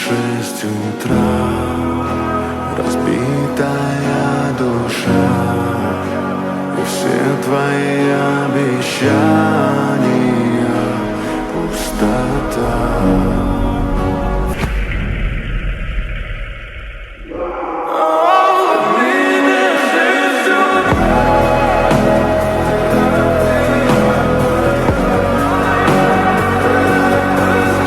6 утра, разбитая душа, и все твои обещания — пустота.